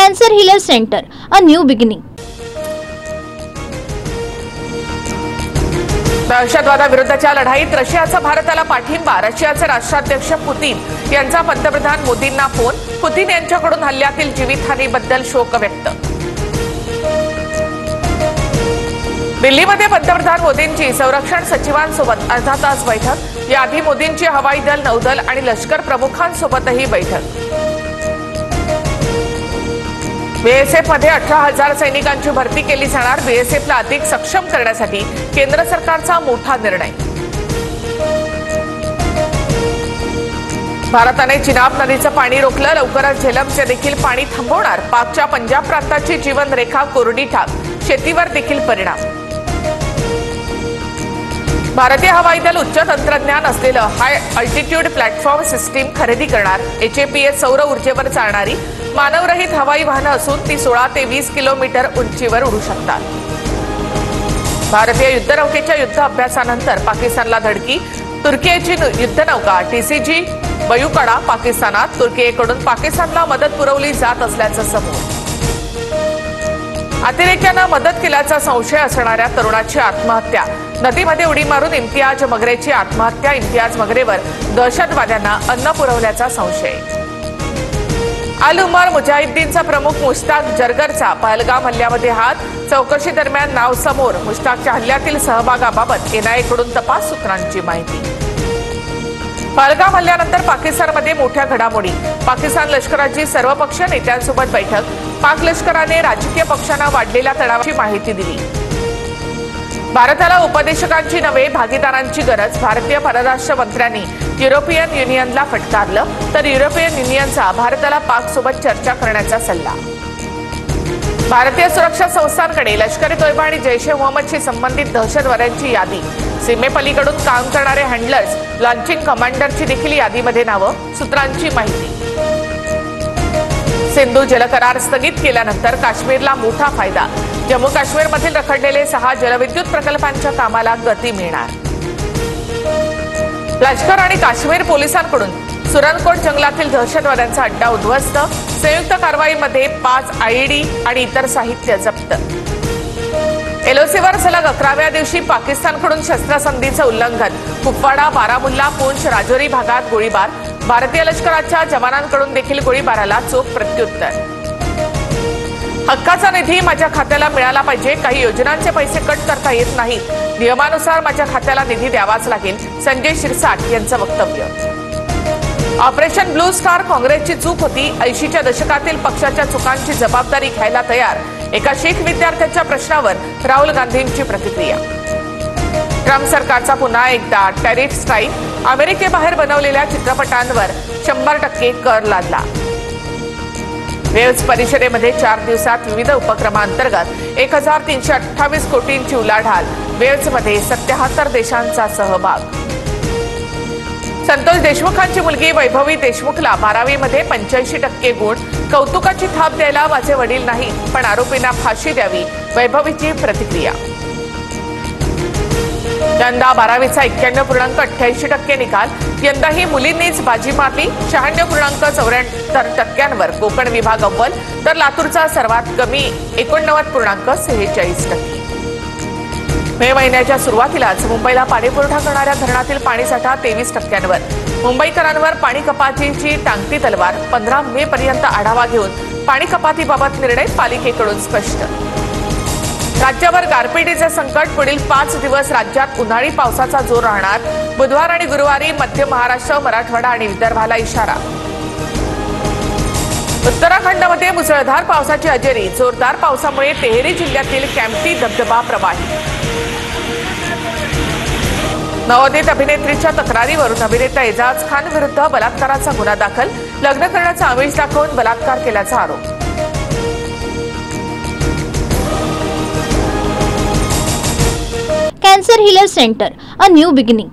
Cancer Healer Center, a new beginning. दहशतवादाविरुद्धच्या लढाईत रशियाचा भारताला पाठिंबा. रशियाचे राष्ट्राध्यक्ष पुतीन यांचा पंतप्रधान मोदींना फोन. पुतीन यांच्याकडून हल्ल्यातील जीवितहानीबद्दल शोक व्यक्त. दिल्लीमध्ये पंतप्रधान मोदींची संरक्षण सचिवांसोबत अर्धा तास बैठक. याआधी मोदींची हवाई दल, नौदल आणि लष्कर प्रमुखांसोबतही बैठक. बीएसएफमध्ये 18,000 सैनिकांची भरती केली जाणार. बीएसएफला अधिक सक्षम करण्यासाठी केंद्र सरकारचा मोठा निर्णय. भारताने चिनाब नदीचं पाणी रोखलं. लवकरच झेलमचे देखील पाणी थांबवणार. पाकच्या पंजाब प्रांताची जीवनरेखा कोरडी ठाक. शेतीवर देखील परिणाम. भारतीय हवाई दल उच्च तंत्रज्ञान असलेलं हाय अल्टिट्यूड प्लॅटफॉर्म सिस्टीम खरेदी करणार. HAPS सौर ऊर्जेवर चालणारी मानवरहित हवाई वाहनं असून ती 16 ते 20 किलोमीटर उंचीवर उडू शकतात. भारतीय युद्धनौकेच्या युद्ध अभ्यासानंतर पाकिस्तानला धडकी. तुर्कीची युद्धनौका TCG बयुकडा पाकिस्तानात. तुर्कीकडून पाकिस्तानला मदत पुरवली जात असल्याचं समोर. अतिरेक्यांना मदत केल्याचा संशय असणाऱ्या तरुणाची आत्महत्या. नदीमध्ये उडी मारून इम्तियाज मगरेची आत्महत्या. इम्तियाज मगरेवर दहशतवाद्यांना अन्न पुरवल्याचा संशय. अल उमर मुजाहिद्दीनचा प्रमुख मुश्ताक जरगरचा पहलगाम हल्ल्यामध्ये हात. चौकशी दरम्यान नाव समोर. मुश्ताकच्या हल्ल्यातील सहभागाबाबत NIA कडून तपास सूत्रांची माहिती. पहलगाम हल्ल्यानंतर पाकिस्तानमध्ये मोठ्या घडामोडी. पाकिस्तान लष्कराची सर्वपक्षीय नेत्यांसोबत बैठक. पाक लष्कराने राजकीय पक्षांना वाढलेल्या तणावाची माहिती दिली. भारताला उपदेशकांची नव्हे भागीदारांची गरज. भारतीय परराष्ट्र मंत्र्यांनी युरोपियन युनियनला फटकारलं. तर युरोपियन युनियनचा भारताला पाकसोबत चर्चा करण्याचा सल्ला. भारतीय सुरक्षा संस्थांकडे लष्कर ए तोयबा आणि जैश ए मोहम्मदशी संबंधित दहशतवाद्यांची यादी. सीमेपलीकडून काम करणारे हँडलर्स, लॉन्चिंग कमांडरची देखील यादीमध्ये नावं. सूत्रांची माहिती. सिंधू जलकरार स्थगित केल्यानंतर काश्मीरला मोठा फायदा. जम्मू काश्मीरमधील रखडलेले 6 जलविद्युत प्रकल्पांच्या कामाला गती मिळणार. लष्कर आणि काश्मीर पोलिसांकडून सुरनकोट जंगलातील दहशतवाद्यांचा अड्डा उद्ध्वस्त. संयुक्त कारवाईमध्ये 5 IED आणि इतर साहित्य जप्त. LOCवर सलग 11व्या दिवशी पाकिस्तानकडून शस्त्रसंधीचं उल्लंघन. कुपवाडा, बारामुल्ला, पूंछ, राजौरी भागात गोळीबार. भारतीय लष्कराच्या जवानांकडून देखील गोळीबाराला चोख प्रत्युत्तर. हक्काचा निधी माझ्या खात्याला मिळाला पाहिजे. काही योजनांचे पैसे कट करता येत नाहीत. नियमानुसार माझ्या खात्याला निधी द्यावाच लागेल. संजय शिरसाट यांचं वक्तव्य. ऑपरेशन ब्लू स्टार काँग्रेसची चूक होती. 80च्या दशकातील पक्षाच्या चुकांची जबाबदारी घ्यायला तयार. एका शीख विद्यार्थ्याच्या प्रश्नावर राहुल गांधींची प्रतिक्रिया. ट्रम्प सरकारचा पुन्हा एकदा टॅरिफ स्ट्राईक. अमेरिकेबाहेर बनवलेल्या चित्रपटांवर 100% कर लादला. वेव्हज परिषदेमध्ये 4 दिवसात विविध उपक्रमांतर्गत 1328 कोटींची उलाढाल. वेव्हजमध्ये 77 देशांचा सहभाग. संतोष देशमुखांची मुलगी वैभवी देशमुखला 12वीमध्ये 85% गुण. कौतुकाची थाप द्यायला माझे वडील नाही, पण आरोपींना फाशी द्यावी. वैभवीची प्रतिक्रिया. यंदा 12वीचा 91.88% निकाल. यंदाही मुलींनीच बाजी मारली. 96.74% कोकण विभाग अव्वल, तर लातूरचा सर्वात कमी 89.46%. मे महिन्याच्या सुरुवातीलाच मुंबईला पाणीपुरवठा करणाऱ्या धरणातील पाणीसाठा 23%वर. मुंबईकरांवर पाणी कपातीची टांगती तलवार. 15 मे पर्यंत आढावा घेऊन पाणी कपातीबाबत निर्णय. पालिकेकडून स्पष्ट. राज्यावर गारपिटीचे संकट. पुढील 5 दिवस राज्यात उन्हाळी पावसाचा जोर राहणार. बुधवार आणि गुरुवारी मध्य महाराष्ट्र, मराठवाडा आणि विदर्भाला इशारा. उत्तराखंडमध्ये मुसळधार पावसाची हजेरी. जोरदार पावसामुळे तेहरी जिल्ह्यातील कॅम्प्टी धबधबा प्रवाहित. नवोदित अभिनेत्रीच्या तक्रारीवरून अभिनेता एजाज खान विरुद्ध बलात्काराचा गुन्हा दाखल. लग्न करण्याचा आमिष दाखवून बलात्कार केल्याचा आरोप. Cancer Healer Center, a new beginning.